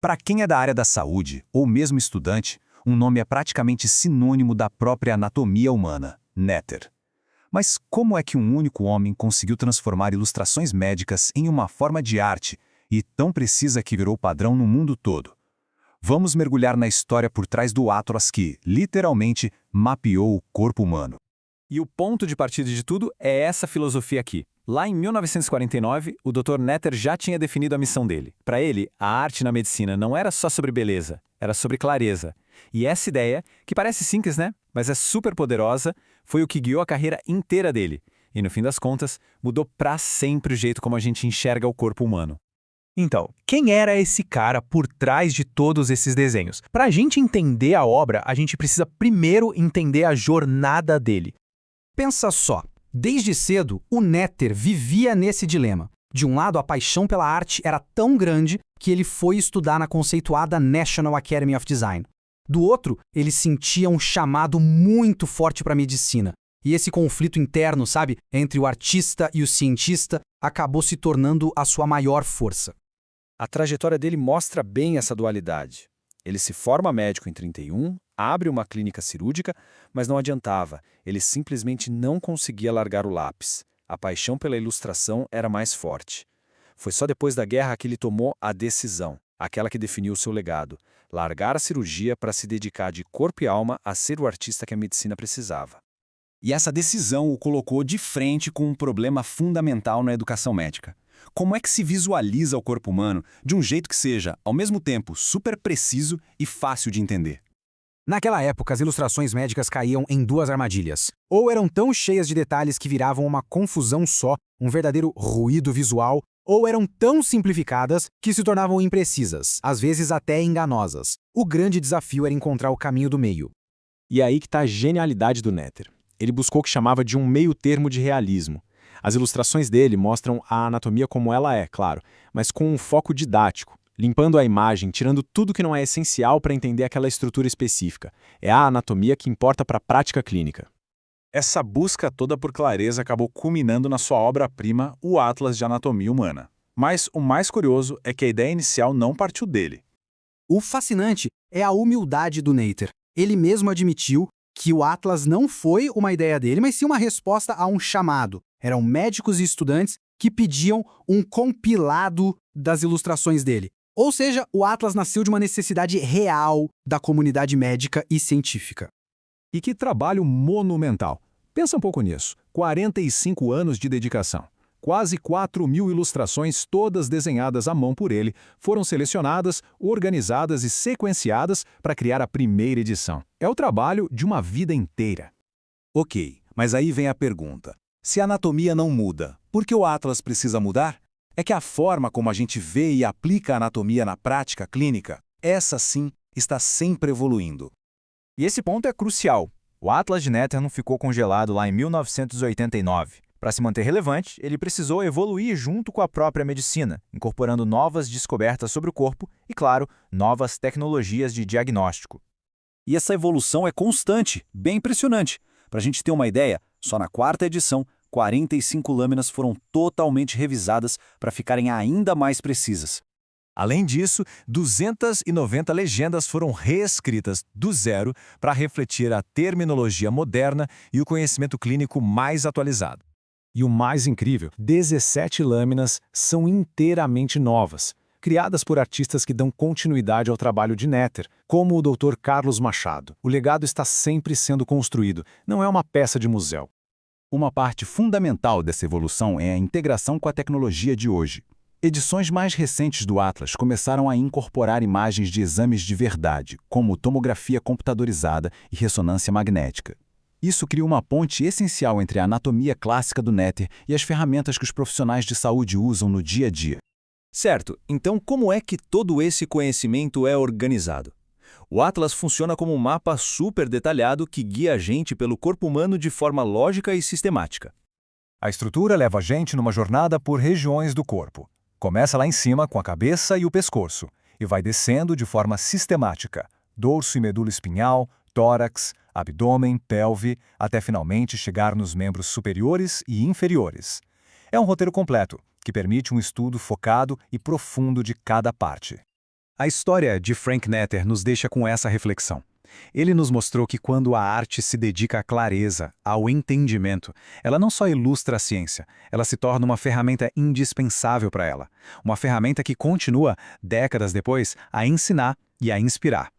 Para quem é da área da saúde, ou mesmo estudante, um nome é praticamente sinônimo da própria anatomia humana, Nether. Mas como é que um único homem conseguiu transformar ilustrações médicas em uma forma de arte e tão precisa que virou padrão no mundo todo? Vamos mergulhar na história por trás do Atlas que, literalmente, mapeou o corpo humano. E o ponto de partida de tudo é essa filosofia aqui. Lá em 1949, o Dr. Nether já tinha definido a missão dele. Para ele, a arte na medicina não era só sobre beleza, era sobre clareza. E essa ideia, que parece simples, né? Mas é super poderosa, foi o que guiou a carreira inteira dele. E no fim das contas, mudou para sempre o jeito como a gente enxerga o corpo humano. Então, quem era esse cara por trás de todos esses desenhos? Para a gente entender a obra, a gente precisa primeiro entender a jornada dele. Pensa só, desde cedo, o Nether vivia nesse dilema. De um lado, a paixão pela arte era tão grande que ele foi estudar na conceituada National Academy of Design. Do outro, ele sentia um chamado muito forte para a medicina. E esse conflito interno, sabe, entre o artista e o cientista, acabou se tornando a sua maior força. A trajetória dele mostra bem essa dualidade. Ele se forma médico em 31, abre uma clínica cirúrgica, mas não adiantava, ele simplesmente não conseguia largar o lápis. A paixão pela ilustração era mais forte. Foi só depois da guerra que ele tomou a decisão, aquela que definiu o seu legado, largar a cirurgia para se dedicar de corpo e alma a ser o artista que a medicina precisava. E essa decisão o colocou de frente com um problema fundamental na educação médica. Como é que se visualiza o corpo humano de um jeito que seja, ao mesmo tempo, super preciso e fácil de entender? Naquela época, as ilustrações médicas caíam em duas armadilhas. Ou eram tão cheias de detalhes que viravam uma confusão só, um verdadeiro ruído visual, ou eram tão simplificadas que se tornavam imprecisas, às vezes até enganosas. O grande desafio era encontrar o caminho do meio. E aí que está a genialidade do Nether. Ele buscou o que chamava de um meio termo de realismo. As ilustrações dele mostram a anatomia como ela é, claro, mas com um foco didático, limpando a imagem, tirando tudo que não é essencial para entender aquela estrutura específica. É a anatomia que importa para a prática clínica. Essa busca toda por clareza acabou culminando na sua obra-prima, o Atlas de Anatomia Humana. Mas o mais curioso é que a ideia inicial não partiu dele. O fascinante é a humildade do Nether. Ele mesmo admitiu que o Atlas não foi uma ideia dele, mas sim uma resposta a um chamado. Eram médicos e estudantes que pediam um compilado das ilustrações dele. Ou seja, o Atlas nasceu de uma necessidade real da comunidade médica e científica. E que trabalho monumental. Pensa um pouco nisso. 45 anos de dedicação. Quase 4.000 ilustrações, todas desenhadas à mão por ele, foram selecionadas, organizadas e sequenciadas para criar a primeira edição. É o trabalho de uma vida inteira. Ok, mas aí vem a pergunta. Se a anatomia não muda, por que o Atlas precisa mudar? É que a forma como a gente vê e aplica a anatomia na prática clínica, essa sim está sempre evoluindo. E esse ponto é crucial. O Atlas de Nether não ficou congelado lá em 1989. Para se manter relevante, ele precisou evoluir junto com a própria medicina, incorporando novas descobertas sobre o corpo e, claro, novas tecnologias de diagnóstico. E essa evolução é constante, bem impressionante. Para a gente ter uma ideia, só na quarta edição, 45 lâminas foram totalmente revisadas para ficarem ainda mais precisas. Além disso, 290 legendas foram reescritas do zero para refletir a terminologia moderna e o conhecimento clínico mais atualizado. E o mais incrível, 17 lâminas são inteiramente novas, criadas por artistas que dão continuidade ao trabalho de Nether, como o Dr. Carlos Machado. O legado está sempre sendo construído, não é uma peça de museu. Uma parte fundamental dessa evolução é a integração com a tecnologia de hoje. Edições mais recentes do Atlas começaram a incorporar imagens de exames de verdade, como tomografia computadorizada e ressonância magnética. Isso cria uma ponte essencial entre a anatomia clássica do Nether e as ferramentas que os profissionais de saúde usam no dia a dia. Certo, então como é que todo esse conhecimento é organizado? O Atlas funciona como um mapa super detalhado que guia a gente pelo corpo humano de forma lógica e sistemática. A estrutura leva a gente numa jornada por regiões do corpo. Começa lá em cima com a cabeça e o pescoço, e vai descendo de forma sistemática, dorso e medula espinhal, tórax, abdômen, pelve, até finalmente chegar nos membros superiores e inferiores. É um roteiro completo, que permite um estudo focado e profundo de cada parte. A história de Frank Netter nos deixa com essa reflexão. Ele nos mostrou que quando a arte se dedica à clareza, ao entendimento, ela não só ilustra a ciência, ela se torna uma ferramenta indispensável para ela. Uma ferramenta que continua, décadas depois, a ensinar e a inspirar.